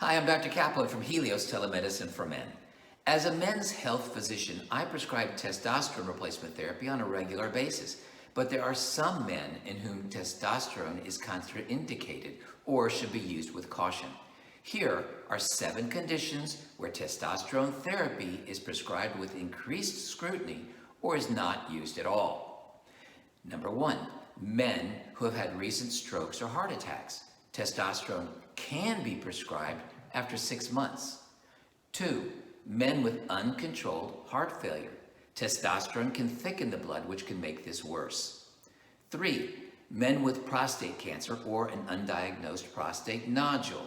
Hi, I'm Dr. Kaplan from Helios Telemedicine for Men. As a men's health physician, I prescribe testosterone replacement therapy on a regular basis, but there are some men in whom testosterone is contraindicated or should be used with caution. Here are 7 conditions where testosterone therapy is prescribed with increased scrutiny or is not used at all. Number 1, men who have had recent strokes or heart attacks. Testosterone can be prescribed after 6 months. 2, men with uncontrolled heart failure. Testosterone can thicken the blood, which can make this worse. 3, men with prostate cancer or an undiagnosed prostate nodule,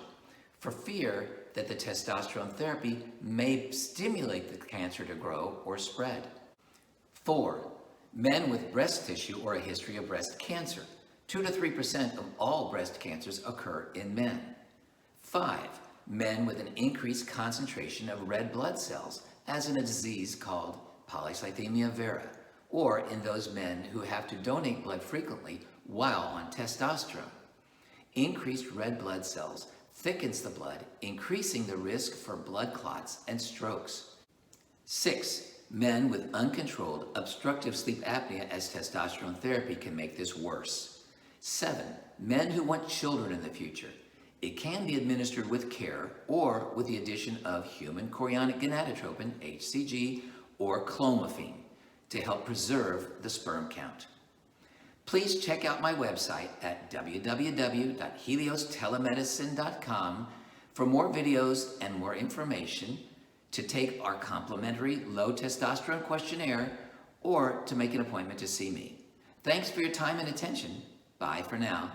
for fear that the testosterone therapy may stimulate the cancer to grow or spread. 4, men with breast tissue or a history of breast cancer. 2 to 3% of all breast cancers occur in men. 5, men with an increased concentration of red blood cells, as in a disease called polycythemia vera, or in those men who have to donate blood frequently while on testosterone. Increased red blood cells thickens the blood, increasing the risk for blood clots and strokes. 6, men with uncontrolled obstructive sleep apnea, as testosterone therapy can make this worse. 7, men who want children in the future. It can be administered with care or with the addition of human chorionic gonadotropin, HCG, or clomiphene to help preserve the sperm count. Please check out my website at www.heliostelemedicine.com for more videos and more information, to take our complimentary low testosterone questionnaire, or to make an appointment to see me. Thanks for your time and attention. Bye for now.